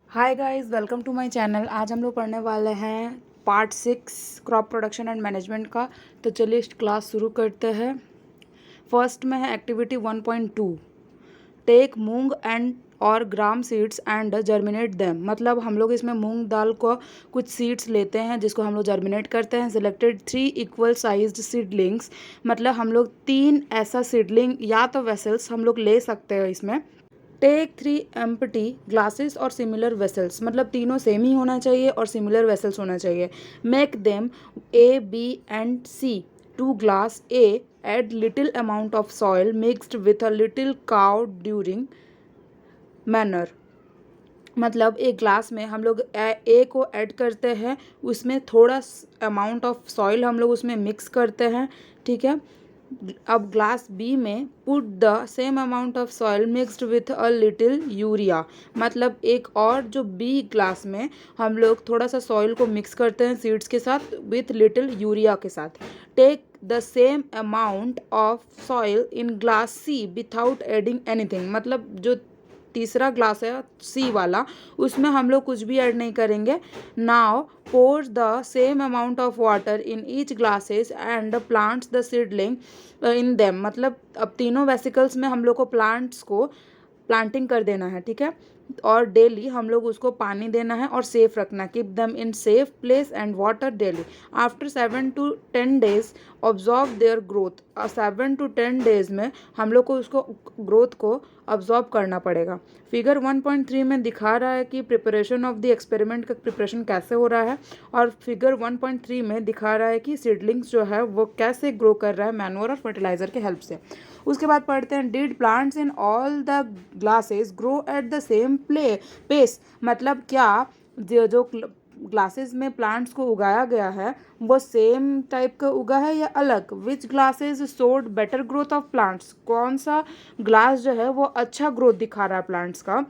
Hi guys, welcome to my channel. आज हम लोग पढ़ने वाले हैं part 6 crop production and management का। तो चलिए क्लास शुरू करते हैं। फर्स्ट में है एक्टिविटी 1.2, टेक मूंग एंड और ग्राम सीड्स एंड जर्मिनेट देम। मतलब हम लोग इसमें मूंग दाल को कुछ सीड्स लेते हैं जिसको हम लोग जर्मिनेट करते हैं। सिलेक्टेड 3 इक्वल साइज्ड सीडलिंग्स, मतलब हम लोग 3 ऐसा सीडलिंग या तो वेसल्स हम लोग ले सकते हैं इसमें। टेक 3 एम्प्टी ग्लासेस और सिमिलर वेसल्स, मतलब तीनों सेम ही होना चाहिए और सिमिलर वेसल्स होना चाहिए। Make them A B and C to glass A, add little amount of soil mixed with a little cow dung manure. मतलब एक ग्लास में हम लोग ए को ऐड करते हैं, उसमें थोड़ा अमाउंट ऑफ सॉइल हम लोग उसमें मिक्स करते हैं, ठीक है। अब ग्लास बी में put the same amount of soil mixed with a little urea. मतलब एक और जो बी ग्लास में हम लोग थोड़ा सा सॉइल को मिक्स करते हैं सीड्स के साथ विथ लिटिल यूरिया के साथ। Take the same amount of soil in glass C without adding anything. मतलब जो तीसरा ग्लास है सी वाला, उसमें हम लोग कुछ भी ऐड नहीं करेंगे। Now pour the same amount of water in each glasses and plants the seedling in them. मतलब अब तीनों वेसिकल्स में हम लोग को प्लांट्स को प्लांटिंग कर देना है, ठीक है। और डेली हम लोग उसको पानी देना है और सेफ रखना, keep them in safe place and water daily. After 7 to 10 days observe their growth. 7 to 10 days में हम लोग को उसको ग्रोथ को ऑब्जॉर्व करना पड़ेगा। फिगर 1.3 में दिखा रहा है कि प्रिपरेशन ऑफ द एक्सपेरिमेंट का प्रिपरेशन कैसे हो रहा है, और फिगर 1.3 में दिखा रहा है कि सीडलिंग्स जो है वो कैसे ग्रो कर रहा है मैन्योर और फर्टिलाइजर के हेल्प से। उसके बाद पढ़ते हैं did plants in all the glasses grow at the same pace. मतलब क्या जो ग्लासेस में प्लांट्स को उगाया गया है वो सेम टाइप का उगा है या अलग। Which glasses showed better growth of plants. कौन सा ग्लास जो है वो अच्छा ग्रोथ दिखा रहा है प्लांट्स का।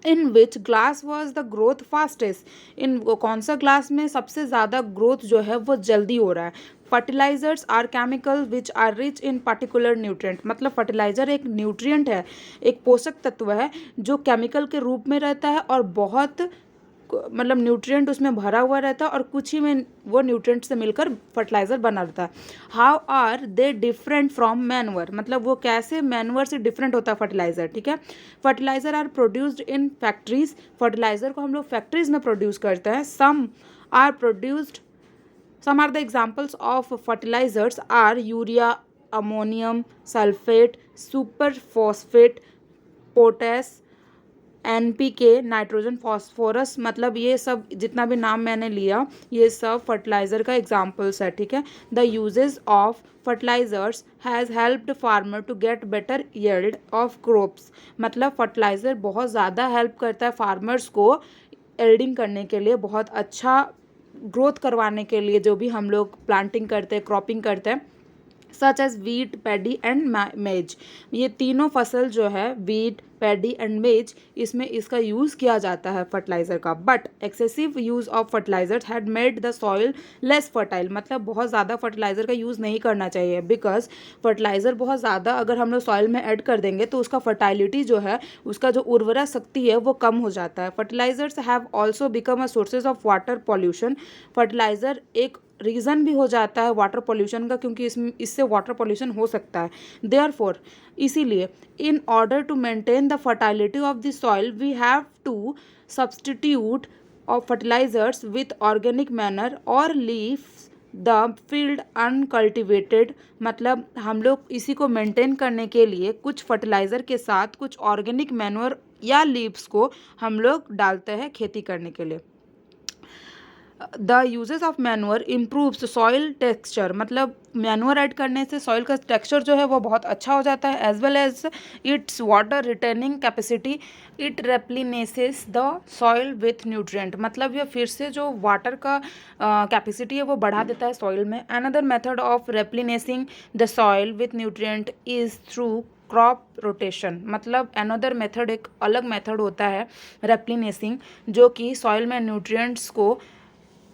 In which glass was the growth fastest. In कौन सा ग्लास में सबसे ज़्यादा ग्रोथ जो है वो जल्दी हो रहा है। Fertilisers are chemical which are rich in particular nutrient. मतलब फर्टिलाइजर एक न्यूट्रिएंट है, एक पोषक तत्व है जो केमिकल के रूप में रहता है और बहुत मतलब न्यूट्रिएंट उसमें भरा हुआ रहता है और कुछ ही में वो न्यूट्रिएंट से मिलकर फर्टिलाइजर बना रहता है। How are they different from manure. मतलब वो कैसे मैनवर से डिफरेंट होता है फर्टिलाइजर, ठीक है। Fertilisers are produced in factories. Fertiliser को हम लोग फैक्ट्रीज में प्रोड्यूस करते हैं। Some are produced Some are the examples of fertilizers are urea, ammonium sulfate, superphosphate, potash, NPK, nitrogen phosphorus. मतलब ये सब जितना भी नाम मैंने लिया ये सब फर्टिलाइज़र का एग्जाम्पल्स है, ठीक है। The uses of fertilisers has helped farmer to get better yield of crops. मतलब फर्टिलाइज़र बहुत ज़्यादा हेल्प करता है फार्मर्स को एल्डिंग करने के लिए, बहुत अच्छा ग्रोथ करवाने के लिए जो भी हम लोग प्लांटिंग करते हैं, क्रॉपिंग करते हैं। Such as wheat, paddy and maize. ये तीनों फसल जो है वीट, पैडी एंड मेज, इसमें इसका यूज़ किया जाता है फर्टिलाइज़र का। But excessive use of fertilisers had made the soil less fertile. मतलब बहुत ज़्यादा फर्टिलाइज़र का यूज़ नहीं करना चाहिए, बिकॉज फर्टिलाइज़र बहुत ज़्यादा अगर हम लोग सॉइल में ऐड कर देंगे तो उसका फर्टाइलिटी जो है, उसका जो उर्वरा शक्ति है वो कम हो जाता है। Fertilisers have also become a sources of water pollution. Fertiliser एक रीज़न भी हो जाता है वाटर पॉल्यूशन का, क्योंकि इससे वाटर पॉल्यूशन हो सकता है। देयरफॉर इसीलिए in order to maintain the fertility of the soil we have to substitute of fertilizers with organic manner और लीव द फील्ड अनकल्टिवेटेड। मतलब हम लोग इसी को मेंटेन करने के लिए कुछ फर्टिलाइज़र के साथ कुछ ऑर्गेनिक मैन्योर या लीव्स को हम लोग डालते हैं खेती करने के लिए। The uses of manure improves soil texture. मतलब मैनुअर ऐड करने से सॉइल का टेक्सचर जो है वो बहुत अच्छा हो जाता है। As well as its water retaining capacity, it replenishes the soil with nutrient. मतलब ये फिर से जो वाटर का कैपेसिटी है वो बढ़ा देता है सॉइल में। Another method of replenishing the soil with nutrient is through crop rotation. मतलब अनदर मेथड, एक अलग मेथड होता है रेप्लिनेसिंग, जो कि सॉइल में न्यूट्रिएंट्स को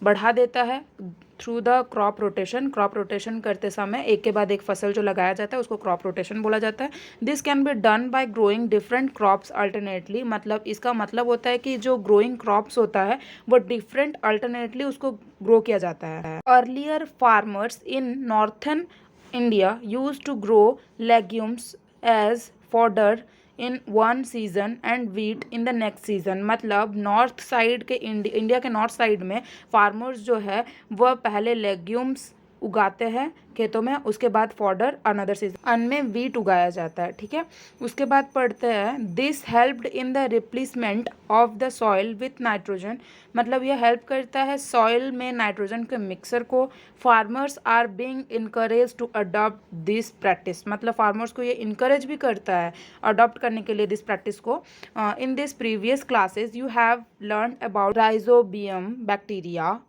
बढ़ा देता है through the crop rotation. Crop rotation करते समय एक के बाद एक फसल जो लगाया जाता है उसको क्रॉप रोटेशन बोला जाता है। This can be done by growing different crops alternately, मतलब इसका मतलब होता है कि जो ग्रोइंग क्रॉप्स होता है वो डिफरेंट अल्टरनेटली उसको ग्रो किया जाता है। Earlier farmers in northern India use to grow legumes as fodder in one season and wheat in the next season. मतलब नॉर्थ साइड के इंडिया के नॉर्थ साइड में फार्मर्स जो है वह पहले लेग्यूम्स उगाते हैं खेतों में, उसके बाद फॉडर अनदर सीजन में वीट उगाया जाता है। ठीक है, उसके बाद पढ़ते हैं this helped in the replacement of the soil with nitrogen. मतलब यह हेल्प करता है सॉइल में नाइट्रोजन के मिक्सर को। Farmers are being encourage to adopt this practice, मतलब फार्मर्स को ये इनकरेज भी करता है अडॉप्ट करने के लिए दिस प्रैक्टिस को। In this previous classes you have learn about rhizobium bacteria.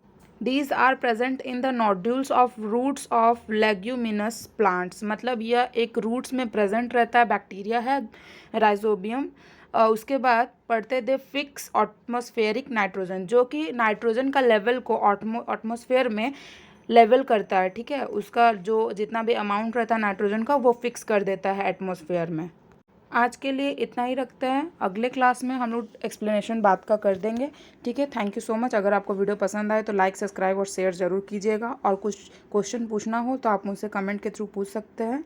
These are present in the nodules of roots of leguminous plants। मतलब यह एक रूट्स में प्रेजेंट रहता है, बैक्टीरिया है राइजोबियम। उसके बाद पढ़ते दे फिक्स एटमॉस्फेरिक नाइट्रोजन, जो कि नाइट्रोजन का लेवल को एटमॉस्फेयर में लेवल करता है। ठीक है, उसका जो जितना भी अमाउंट रहता है नाइट्रोजन का वो फिक्स कर देता है एटमॉस्फेयर में। आज के लिए इतना ही रखते हैं, अगले क्लास में हम लोग एक्सप्लेनेशन बात का कर देंगे। ठीक है, थैंक यू सो मच। अगर आपको वीडियो पसंद आए तो लाइक सब्सक्राइब और शेयर ज़रूर कीजिएगा, और कुछ क्वेश्चन पूछना हो तो आप मुझसे कमेंट के थ्रू पूछ सकते हैं।